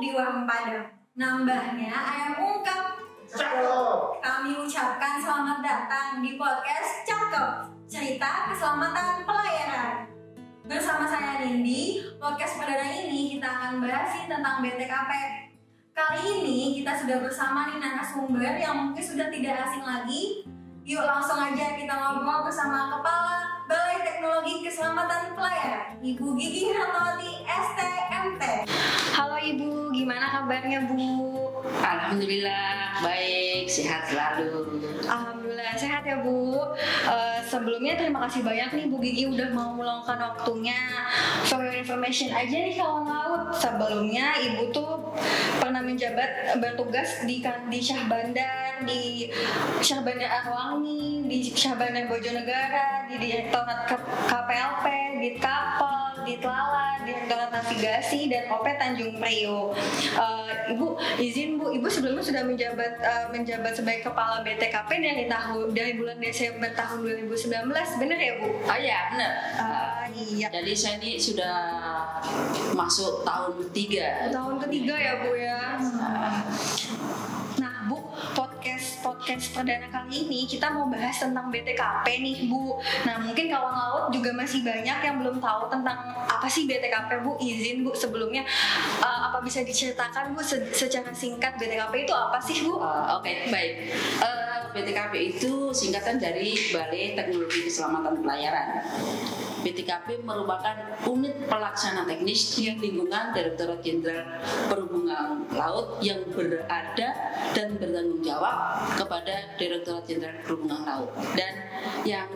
di warung Padang. Nambahnya ayam ungkap. Kami ucapkan selamat datang di podcast Cakep, cerita keselamatan pelayaran. Bersama saya Nindi, podcast perdana ini kita akan bahas tentang BTKP. Kali ini kita sudah bersama nih narasumber yang mungkin sudah tidak asing lagi. Yuk langsung aja kita ngobrol bersama Kepala Balai Teknologi Keselamatan Pelayaran, Ibu Gigi Hatawati STMT. Halo Ibu, gimana kabarnya Bu? Alhamdulillah baik, sehat selalu. Alhamdulillah sehat ya Bu. Sebelumnya terima kasih banyak nih Bu Gigi udah mau meluangkan waktunya. For your information aja nih kawan laut, sebelumnya Ibu tuh pernah menjabat bertugas di Syah Bandar, di Syah Bandar Arwangi, di Syah Bandar Bojonegara, di Direktorat KPLP, di Kapal, di Tlala, Direktorat Navigasi, dan OP Tanjung Priok. Ibu izin Bu, Ibu sebelumnya sudah menjabat sebagai Kepala BTKP dari bulan Desember tahun 2019, benar ya Bu? Oh ya benar. Iya. Jadi saya ini sudah masuk tahun ketiga. Tahun ketiga ya Bu ya. Nah Bu, podcast perdana kali ini kita mau bahas tentang BTKP nih Bu. Nah mungkin kawan laut juga masih banyak yang belum tahu tentang apa sih BTKP Bu. Izin Bu sebelumnya apa bisa diceritakan Bu secara singkat BTKP itu apa sih Bu? Oke, baik. BTKP itu singkatan dari Balai Teknologi Keselamatan Pelayaran. BTKP merupakan unit pelaksana teknis di lingkungan Direktorat Jenderal Perhubungan Laut yang berada dan bertanggung jawab kepada Direktorat Jenderal Perhubungan Laut. Dan yang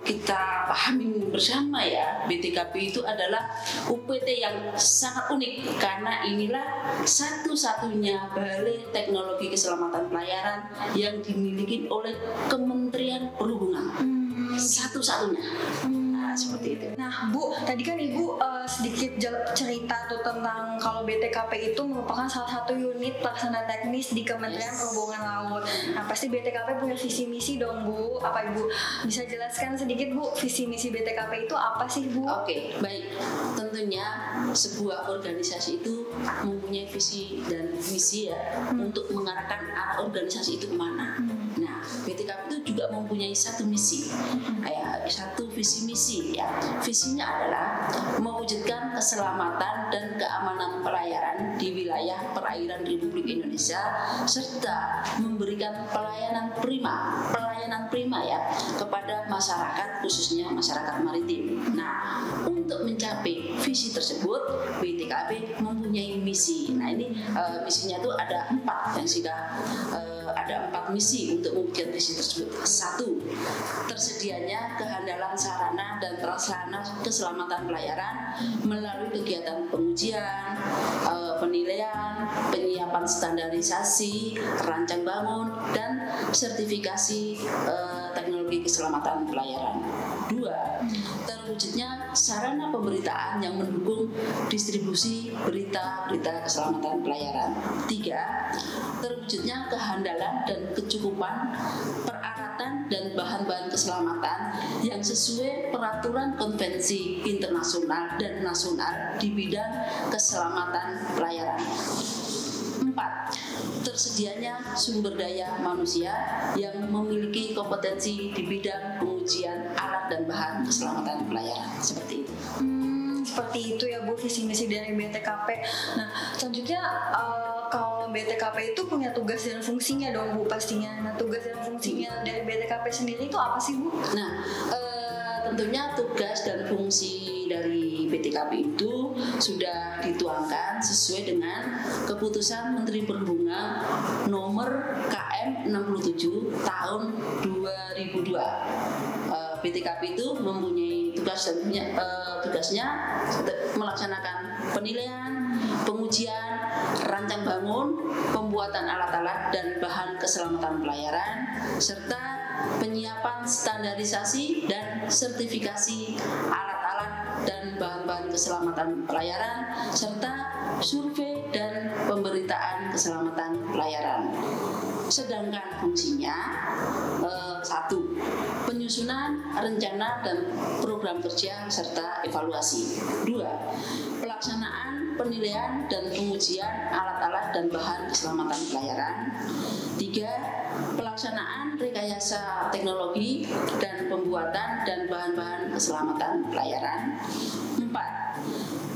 kita pahami bersama ya, BTKP itu adalah UPT yang sangat unik karena inilah satu-satunya Balai Teknologi Keselamatan Pelayaran yang dimiliki oleh Kementerian Perhubungan. Satu-satunya. Seperti itu. Nah Bu, tadi kan Ibu sedikit cerita tuh tentang kalau BTKP itu merupakan salah satu unit pelaksana teknis di Kementerian Perhubungan Laut. Nah pasti BTKP punya visi misi dong Bu. Apa Ibu bisa jelaskan sedikit Bu, visi misi BTKP itu apa sih Bu? Oke, baik. Tentunya sebuah organisasi itu mempunyai visi dan misi ya untuk mengarahkan arah organisasi itu kemana. Nah BTKP itu juga mempunyai satu misi, kayak satu visi misi ya. Visinya adalah mewujudkan keselamatan dan keamanan pelayaran di wilayah perairan Republik Indonesia serta memberikan pelayanan prima ya kepada masyarakat, khususnya masyarakat maritim. Nah, untuk mencapai visi tersebut BTKP mempunyai misi. Nah, ini misinya itu ada 4 yang sudah ada 4 misi untuk mewujudkan visi tersebut. 1. Tersedianya kehandalan sarana dan prasarana keselamatan pelayaran melalui kegiatan pengujian, penilaian, penyiapan standarisasi, rancang bangun, dan sertifikasi teknologi keselamatan pelayaran. 2. Terwujudnya sarana pemberitaan yang mendukung distribusi berita-berita keselamatan pelayaran. 3. Terwujudnya kehandalan dan kecukupan peralatan dan bahan-bahan keselamatan yang sesuai peraturan konvensi internasional dan nasional di bidang keselamatan pelayaran. 4. Tersedianya sumber daya manusia yang memiliki kompetensi di bidang pengujian alat dan bahan keselamatan pelayaran. Seperti itu. Seperti itu ya Bu, visi misi dari BTKP. Nah selanjutnya kalau BTKP itu punya tugas dan fungsinya dong Bu pastinya. Nah tugas dan fungsinya dari BTKP sendiri itu apa sih Bu? Nah tentunya tugas dan fungsi dari BTKP itu sudah dituangkan sesuai dengan keputusan Menteri Perhubungan nomor KM 67 tahun 2002. BTKP itu mempunyai tugasnya melaksanakan penilaian, pengujian, rancang bangun, pembuatan alat-alat dan bahan keselamatan pelayaran, serta penyiapan standarisasi dan sertifikasi alat-alat dan bahan-bahan keselamatan pelayaran, serta survei dan pemberitaan keselamatan pelayaran. Sedangkan fungsinya Satu, penyusunan rencana dan program kerja serta evaluasi. Dua, pelaksanaan penilaian dan pengujian alat-alat dan bahan keselamatan pelayaran. Tiga, pelaksanaan rekayasa teknologi dan pembuatan dan bahan-bahan keselamatan pelayaran. Empat,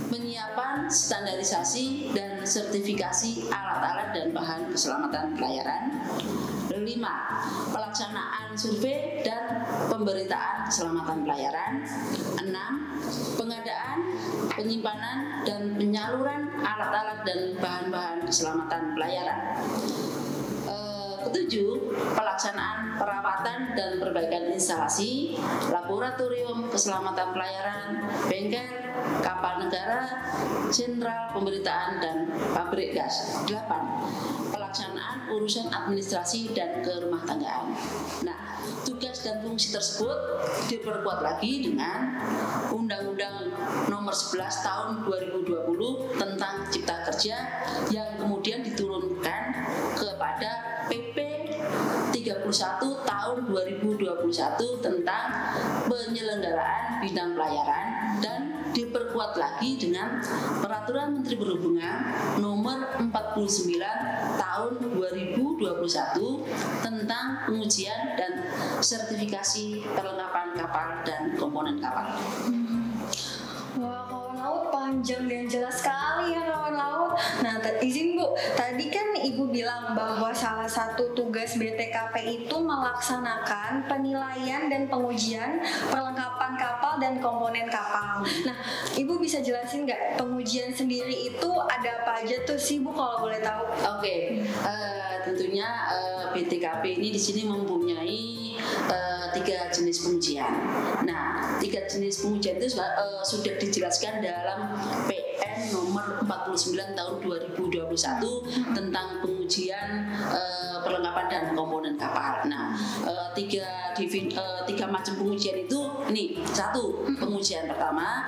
penyiapan standarisasi dan sertifikasi alat-alat dan bahan keselamatan pelayaran. 5. Pelaksanaan survei dan pemberitaan keselamatan pelayaran. 6. Pengadaan, penyimpanan, dan penyaluran alat-alat dan bahan-bahan keselamatan pelayaran. Ketujuh, pelaksanaan perawatan dan perbaikan instalasi, laboratorium keselamatan pelayaran, bengkel, kapal negara, sentral pemberitaan, dan pabrik gas. 8. Pelaksanaan urusan administrasi dan kerumah tanggaan. Nah, tugas dan fungsi tersebut diperkuat lagi dengan Undang-Undang Nomor 11 Tahun 2020 tentang Cipta Kerja yang kemudian diturunkan kepada PP 31 tahun 2021 tentang penyelenggaraan bidang pelayaran dan diperkuat lagi dengan Peraturan Menteri Perhubungan Nomor 49 tahun 2021 tentang pengujian dan sertifikasi perlengkapan kapal dan komponen kapal. Wah, kawan laut panjang dan jelas sekali ya kawan laut. Nah, izin Bu, tadi kan Ibu bilang bahwa salah satu tugas BTKP itu melaksanakan penilaian dan pengujian perlengkapan kapal dan komponen kapal. Nah, Ibu bisa jelasin nggak pengujian sendiri itu ada apa aja tuh sih Bu kalau boleh tahu? Oke, tentunya BTKP ini di sini mempunyai 3 jenis pengujian. Nah, 3 jenis pengujian itu sudah dijelaskan dalam PM nomor 49 tahun 2021 tentang pengujian perlengkapan dan komponen kapal. Nah, tiga macam pengujian itu ini. Satu, pengujian pertama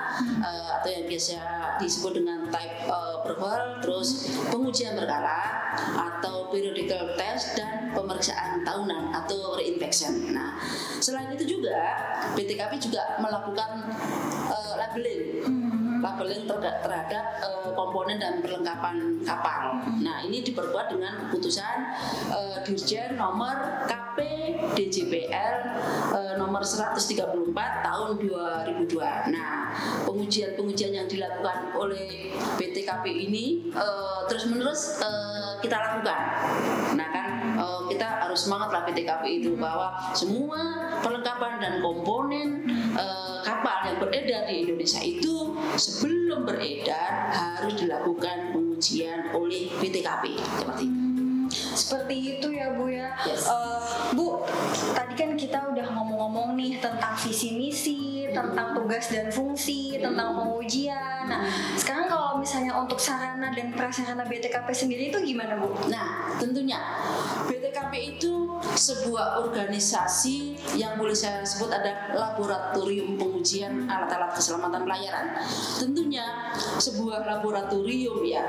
atau yang biasa disebut dengan type approval, terus pengujian berkala atau periodical test, dan pemeriksaan tahunan atau reinspection. Nah, selain itu juga BTKP juga melakukan labeling terhadap komponen dan perlengkapan kapal. Nah, ini diperkuat dengan keputusan Dirjen nomor KP DJPR nomor 134 tahun 2002. Nah, pengujian yang dilakukan oleh BTKP ini terus-menerus kita lakukan. Nah, kan kita harus semangat lah BTKP itu bahwa semua perlengkapan dan komponen kapal yang beredar di Indonesia itu sebelum beredar harus dilakukan pengujian oleh BTKP seperti itu. Seperti itu ya Bu ya. Yes. Bu, tadi kan kita udah ngomong-ngomong nih tentang visi misi, tentang tugas dan fungsi, tentang pengujian. Nah, sekarang kalau misalnya untuk sarana dan prasarana BTKP sendiri itu gimana Bu? Nah, tentunya BTKP itu sebuah organisasi yang boleh saya sebut ada laboratorium pengujian alat-alat keselamatan pelayaran. Tentunya sebuah laboratorium ya,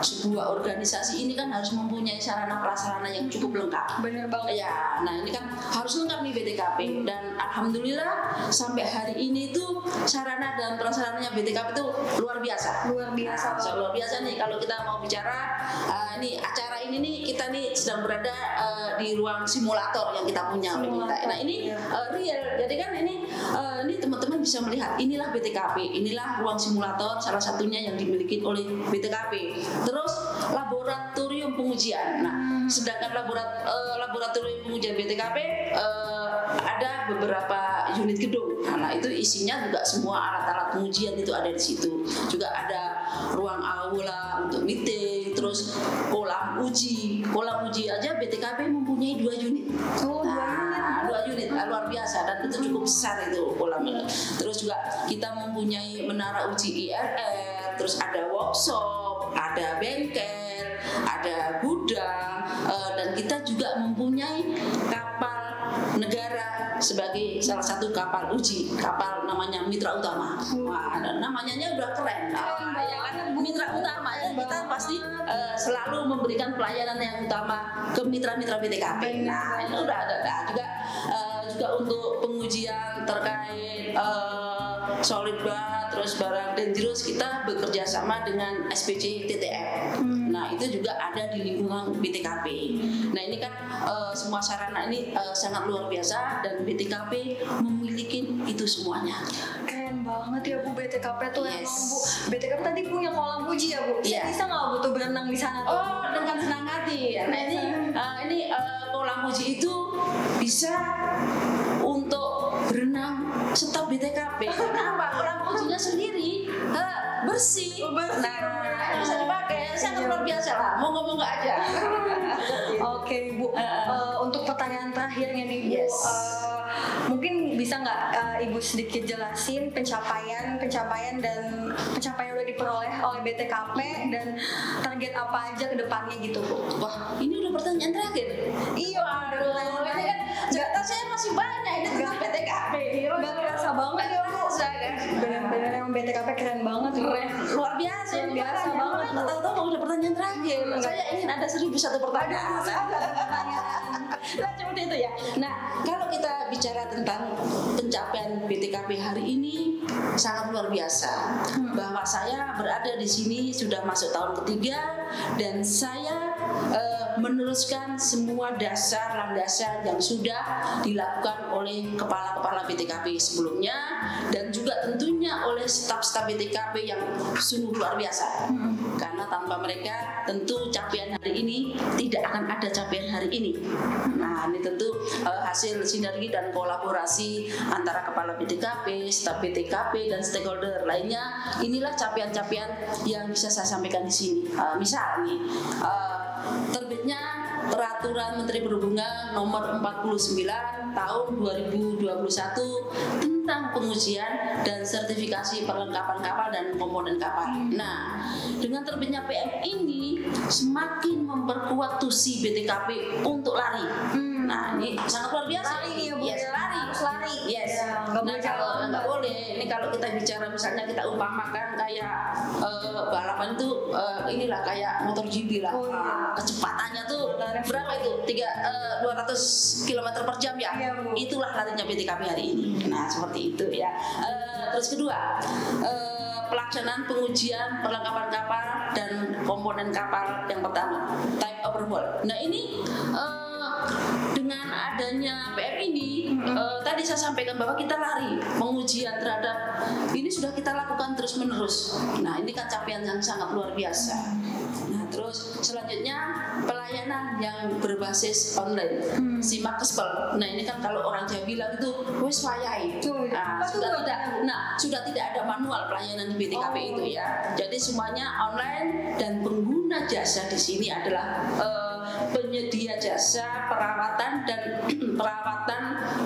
sebuah organisasi ini kan harus mempunyai sarana prasarana yang cukup lengkap. Bener banget. Ya, nah ini kan harus lengkap nih BTKP, dan alhamdulillah sampai hari ini tuh sarana dan prasarananya BTKP itu luar biasa. Luar biasa. Nah, luar biasa nih kalau kita mau bicara ini acara ini nih, kita nih sedang berada di ruang simulator yang kita punya oleh kita. Nah, ini real. Jadi kan ini teman-teman bisa melihat inilah BTKP, inilah ruang simulator salah satunya yang dimiliki oleh BTKP. Terus laboratorium pengujian. Nah, sedangkan laboratorium pengujian BTKP ada beberapa unit gedung. Nah, itu isinya juga semua alat-alat pengujian itu ada di situ. Juga ada ruang aula untuk meeting, terus kolam uji. Kolam uji aja BTKP mempunyai 2 unit. Oh, 2 unit luar biasa, dan itu cukup besar itu kolamnya. Terus juga kita mempunyai menara uji IRR, terus ada workshop, ada bengkel, ada gudang, dan kita juga mempunyai kapal negara sebagai salah satu kapal uji, kapal namanya Mitra Utama. Wah, namanya udah keren. Ya kan, Mitra Utama ya, kita pasti selalu memberikan pelayanan yang utama ke mitra-mitra BTKP. Nah, ini udah ada juga juga untuk pengujian terkait solid waste, terus barang dangerous, kita bekerja sama dengan SPC TTF. Nah itu juga ada di lingkungan BTKP. Nah ini kan semua sarana ini sangat luar biasa dan BTKP memiliki itu semuanya. Keren banget ya Bu, BTKP tuh Yes. emang Bu. BTKP tadi punya kolam uji ya Bu. Saya Iya. bisa nggak Bu tuh berenang di sana tuh? Oh, dengan senang hati. Nah ini kolam uji itu bisa untuk berenang stop BTKP. Kenapa? Kolam ujinya sendiri bersih. Bersih. Nah bisa dipakai. Sangat luar biasa lah. Monggo aja. Oke Bu, untuk pertanyaan terakhirnya nih Bu, Yes. mungkin bisa nggak Ibu sedikit jelasin pencapaian dan pencapaian udah diperoleh oleh BTKP dan target apa aja ke depannya gitu Bu? Wah, ini udah pertanyaan terakhir. Iya, Aduh, ini kan cerita saya masih banyak ini tentang BTKP. Gak kerasa banget ya Bu. Bener-bener emang BTKP keren banget Bu. Luar biasa, Luar biasa banget. Nggak tahu udah pertanyaan terakhir. Saya ingin ada 1001 pertanyaan. Nah, seperti itu ya. Nah, kalau kita bicara tentang pencapaian BTKP hari ini sangat luar biasa. Bahwa saya berada di sini sudah masuk tahun ketiga dan saya meneruskan semua dasar landasan yang sudah dilakukan oleh kepala-kepala BTKP sebelumnya dan juga tentunya oleh staf-staf BTKP yang sungguh luar biasa. Karena tanpa mereka tentu capaian hari ini tidak akan ada capaian hari ini. Nah, ini tentu hasil sinergi dan kolaborasi antara kepala BTKP, staf BTKP dan stakeholder lainnya. Inilah capaian-capaian yang bisa saya sampaikan di sini. Misal nih, terbitnya Peraturan Menteri Perhubungan Nomor 49 Tahun 2021 tentang pengujian dan sertifikasi perlengkapan kapal dan komponen kapal. Nah, dengan terbitnya PM ini semakin memperkuat tusi BTKP untuk lari. Nah, ini sangat luar biasa. Lari nih ya Bu, Yes, ya. lari. Harus lari. Yes. Ya, nggak boleh kalau jalan. nggak boleh. Ini kalau kita bicara misalnya kita umpamakan kayak balapan itu inilah kayak motor GP lah. Oh, iya. Kecepatannya tuh berapa itu? 200 km per jam ya. Iya, Bu. Itulah larinya BTKP hari ini. Nah, seperti itu ya. Terus kedua, pelaksanaan pengujian perlengkapan kapal dan komponen kapal yang pertama, type overhaul. Nah, ini dengan adanya PM ini tadi saya sampaikan bahwa kita lari pengujian terhadap ini sudah kita lakukan terus menerus. Nah, ini kan capaian yang sangat luar biasa. Nah, terus selanjutnya pelayanan yang berbasis online, simak kespel. Nah, ini kan kalau orang Jawa bilang itu wes wayai. Nah, sudah tidak ada manual pelayanan di BTKP itu ya. Jadi semuanya online dan pengguna jasa di sini adalah penyedia jasa perawatan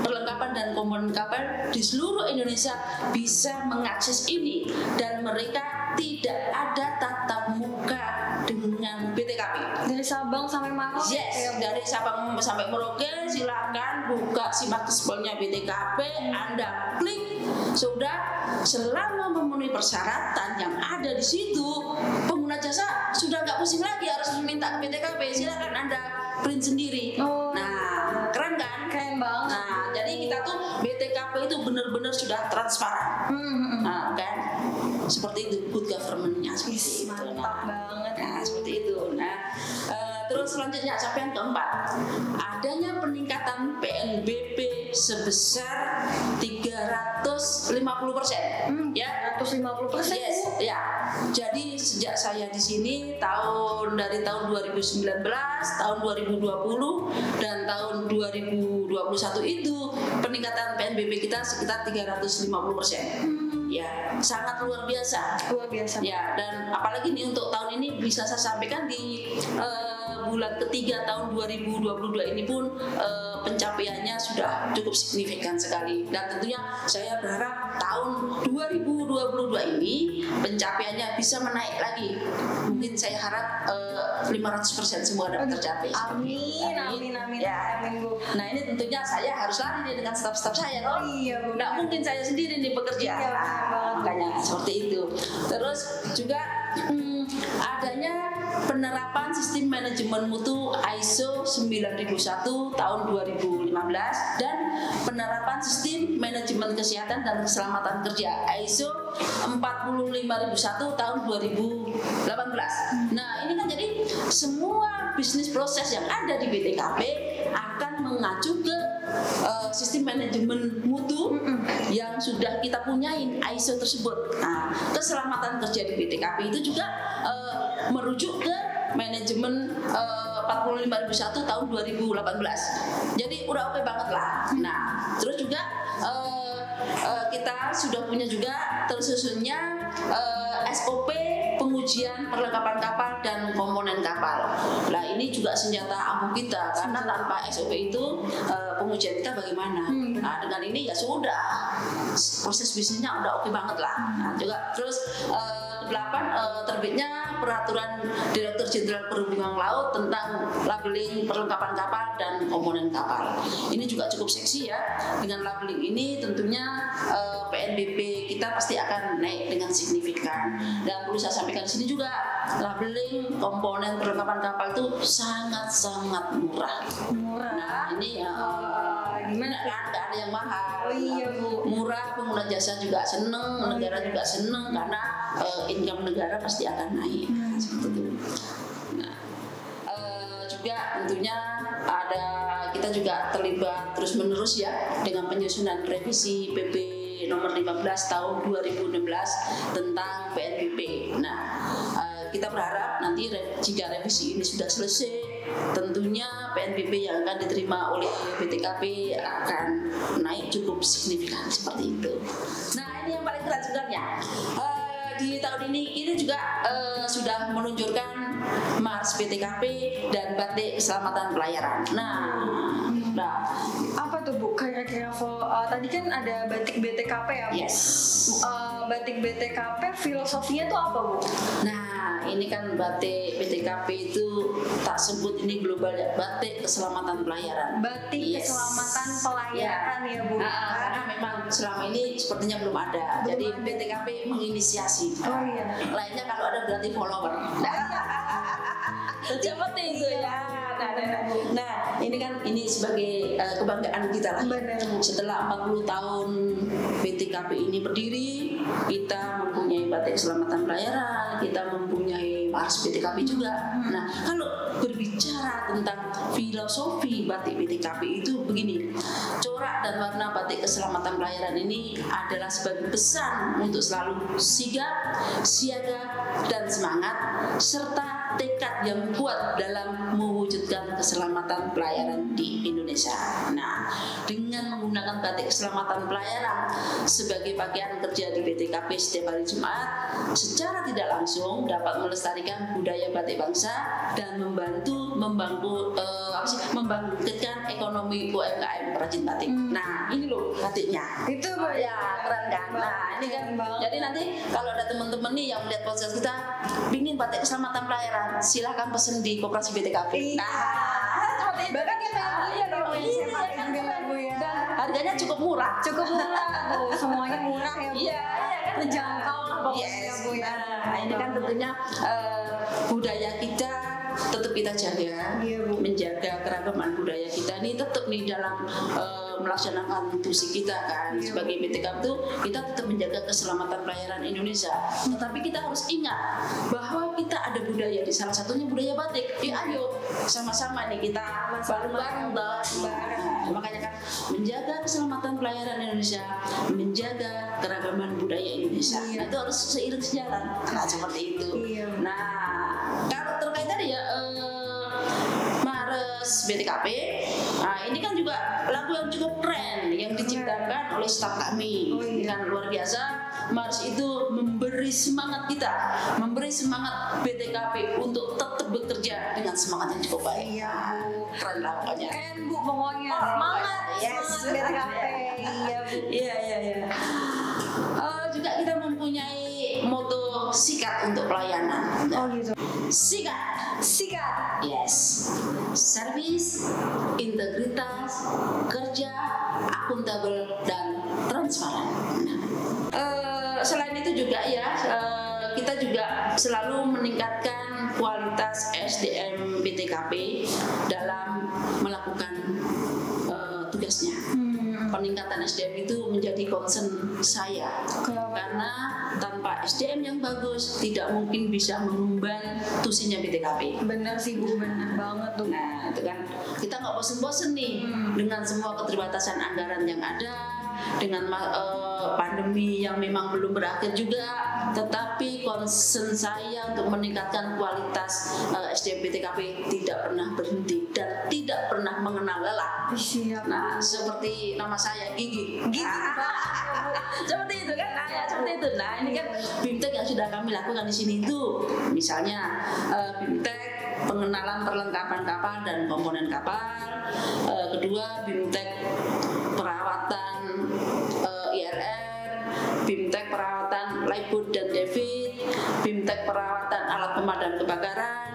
perlengkapan dan komponen kapal di seluruh Indonesia bisa mengakses ini dan mereka tidak ada tatap muka dengan BTKP. Dari Sabang sampai Merauke. Yes, dari Sabang sampai Merauke silakan buka simak kespelnya BTKP, Anda klik sudah, selama memenuhi persyaratan yang ada di situ, pengguna jasa sudah nggak pusing lagi harus meminta BTKP, silakan Anda print sendiri. Nah, keren kan? Keren banget. Nah, jadi kita tuh BTKP itu benar-benar sudah transparan. Nah, kan? Seperti itu good government-nya seperti itu. Mantap banget. Nah, seperti itu. Nah, terus selanjutnya capaian keempat, adanya peningkatan PNBP sebesar 350%. Ya, 150%. Yes, ya. Jadi sejak saya di sini dari tahun 2019, tahun 2020 dan tahun 2021 itu peningkatan PNBP kita sekitar 350%. Ya, sangat luar biasa. Luar biasa. Ya, dan apalagi nih untuk tahun ini bisa saya sampaikan di bulan ketiga tahun 2022 ini pun pencapaiannya sudah cukup signifikan sekali. Dan tentunya saya berharap tahun 2022 ini pencapaiannya bisa menaik lagi. Mungkin saya harap 500% semua dapat tercapai. Amin. Ya. Amin Bu. Nah, ini tentunya saya harus lari nih dengan staf-staf saya. Oh iya Bu. Nggak mungkin saya sendiri nih bekerja. Iya, benar banget. Makanya seperti itu. Terus juga adanya penerapan sistem manajemen mutu ISO 9001 tahun 2015 dan penerapan sistem manajemen kesehatan dan keselamatan kerja ISO 45001 tahun 2018. Nah, ini kan jadi semua bisnis proses yang ada di BTKP akan mengacu ke sistem manajemen mutu yang sudah kita punyain ISO tersebut. Nah, keselamatan kerja di BTKP itu juga merujuk ke manajemen 45001 tahun 2018. Jadi udah oke banget lah. Nah, terus juga kita sudah punya juga tersusunnya SOP pengujian perlengkapan kapal dan komponen kapal. Nah, ini juga senjata ampuh kita karena tanpa SOP itu pengujian kita bagaimana? Nah, dengan ini ya sudah proses bisnisnya udah oke banget lah. Nah, juga terus 8 terbitnya peraturan Direktur Jenderal Perhubungan Laut tentang labeling perlengkapan kapal dan komponen kapal. Ini juga cukup seksi ya. Dengan labeling ini tentunya PNBP kita pasti akan naik dengan signifikan. Dan perlu saya sampaikan di sini juga labeling komponen perlengkapan kapal itu sangat-sangat murah. Nah, ini ya gimana kan, nggak ada yang mahal. Oh iya Bu, murah, pengguna jasa juga seneng, negara juga seneng karena income negara pasti akan naik. Seperti itu. Nah, juga tentunya kita juga terlibat terus menerus ya dengan penyusunan revisi PP nomor 15 tahun 2016 tentang PNBP. Nah, kita berharap nanti jika revisi ini sudah selesai, tentunya PNBP yang akan diterima oleh BTKP akan naik cukup signifikan seperti itu. Nah, ini yang paling keren sebenarnya. Di tahun ini juga sudah meluncurkan Mars BTKP dan Batik Keselamatan Pelayaran. Nah, apa tuh Bu? Kira-kira tadi kan ada batik BTKP ya Bu? Yes. Batik BTKP filosofinya tuh apa Bu? Nah, ini kan batik BTKP itu tak sebut ini global ya, Batik Keselamatan Pelayaran. Batik Keselamatan Pelayaran ya Bu. Karena memang selama ini sepertinya belum ada. Jadi BTKP menginisiasi. Oh iya. Lainnya kalau ada berarti follower. Seperti itu ya. Nah, ini sebagai kebanggaan kita lah. Setelah 40 tahun BTKP ini berdiri, kita mempunyai Batik Keselamatan Pelayaran, kita mempunyai Mars BTKP juga. Nah, kalau berbicara tentang filosofi Batik BTKP itu begini, corak dan warna Batik Keselamatan Pelayaran ini adalah sebagai pesan untuk selalu sigap, siaga, dan semangat, serta tekad yang kuat dalam mewujudkan keselamatan pelayaran di Indonesia. Nah, dengan menggunakan batik keselamatan pelayaran sebagai pakaian kerja di BTKP setiap hari Jumat, secara tidak langsung dapat melestarikan budaya batik bangsa dan membangkitkan ekonomi UMKM perajin batik. Nah, ini loh batiknya. Itu ya keren kan. Nah, ini kan. Jadi nanti kalau ada teman-teman nih yang melihat podcast kita, pingin batik keselamatan pelayaran, silahkan pesen di Koperasi BTKP. Nah, seperti itu. Bahkan kita dan harganya cukup murah. Cukup murah Bu, semuanya murah ya Bu. Iya kan, terjangkau lah pokoknya Bu ya. Nah, ini kan tentunya budaya kita tetap kita jaga, menjaga keragaman budaya kita ini tetap nih dalam melaksanakan tusi kita kan. Sebagai BTKP itu kita tetap menjaga keselamatan pelayaran Indonesia. Tetapi kita harus ingat bahwa kita ada budaya, di salah satunya budaya batik. Ayo sama-sama nih kita bareng-bareng. Makanya kan menjaga keselamatan pelayaran Indonesia, menjaga keragaman budaya Indonesia. Nah, itu harus seiring sejalan. Nah, seperti itu. Nah, kalau terkait tadi ya Mars BTKP, nah ini kan juga lagu yang cukup keren yang diciptakan oleh staf kami dengan luar biasa. Mars itu memberi semangat kita, memberi semangat BTKP untuk tetap bekerja dengan semangat yang cukup baik. Iya Bu, keren lah pokoknya. Keren Bu pokoknya. Semangat, semangat BTKP. Iya Bu. Iya. Juga kita mempunyai moto sikat untuk pelayanan. Oh gitu. Sikat. Yes. Service, integritas, kerja, akuntabel dan transparan. Selain itu juga ya kita juga selalu meningkatkan kualitas SDM BTKP dalam melakukan tugasnya. Peningkatan SDM itu menjadi concern saya karena tanpa SDM yang bagus tidak mungkin bisa mengemban tusinya BTKP. Bener sih Bu, bener banget tuh. Nah itu kan kita nggak bosen-bosen nih dengan semua keterbatasan anggaran yang ada, dengan pandemi yang memang belum berakhir juga, tetapi concern saya untuk meningkatkan kualitas SDM BTKP tidak pernah berhenti dan tidak pernah mengenal lelah. Siap. Nah seperti nama saya Gigi. Seperti itu kan, seperti itu. Nah ini kan BIMTEK yang sudah kami lakukan di sini itu, misalnya BIMTEK pengenalan perlengkapan kapal dan komponen kapal, kedua BIMTEK perawatan IRR, BIMTEK perawatan lifeboat dan David, BIMTEK perawatan alat pemadam kebakaran,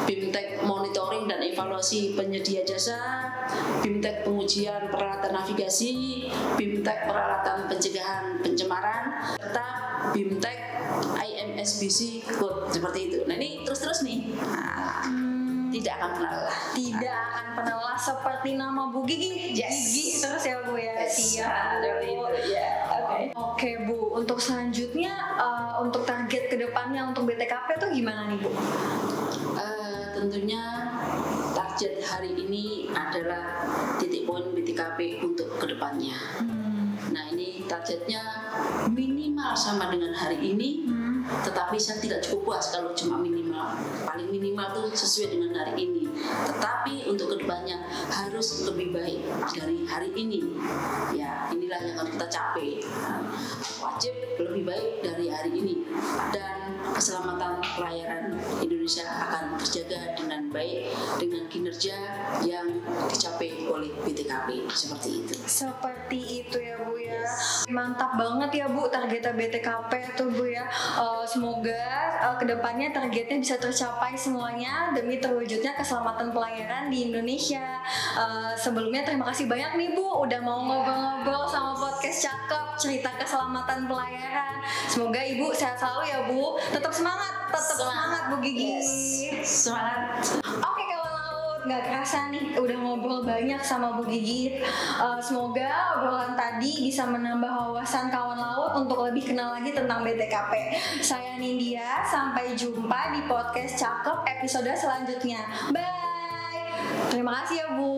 BIMTEK monitoring dan evaluasi penyedia jasa, BIMTEK pengujian peralatan navigasi, BIMTEK peralatan pencegahan pencemaran, serta BIMTEK IMSBC code, seperti itu. Nah ini terus nih. Tidak akan pernah lelah. Tidak akan pernah lelah seperti nama Bu Gigi. Gigi terus ya Bu ya. Siap. Oke Bu, untuk selanjutnya untuk target kedepannya untuk BTKP itu gimana nih Bu? Tentunya target hari ini adalah titik poin BTKP untuk kedepannya. Nah ini targetnya minimal sama dengan hari ini, tetapi saya tidak cukup puas kalau cuma minimal. Paling minimal tuh sesuai dengan hari ini, tetapi untuk kedepannya harus lebih baik dari hari ini. Ya inilah yang harus kita capai. Wajib lebih baik dari hari ini, dan keselamatan pelayaran Indonesia akan terjaga dengan baik dengan kinerja yang dicapai oleh BTKP, seperti itu. Seperti itu ya Bu ya. Mantap banget ya Bu targetnya BTKP tuh Bu ya. Semoga kedepannya targetnya bisa tercapai semuanya demi terwujudnya keselamatan pelayaran di Indonesia. Sebelumnya terima kasih banyak nih Bu udah mau ngobrol-ngobrol sama podcast Cakep cerita keselamatan pelayaran. Semoga Ibu sehat selalu ya Bu. Tetap semangat Bu Gigi. Semangat. Oke kawan laut, nggak kerasa nih udah ngobrol banyak sama Bu Gigi. Semoga obrolan tadi bisa menambah wawasan kawan laut untuk lebih kenal lagi tentang BTKP. Saya Nindya, sampai jumpa di podcast Cakep episode selanjutnya. Bye. Terima kasih ya Bu.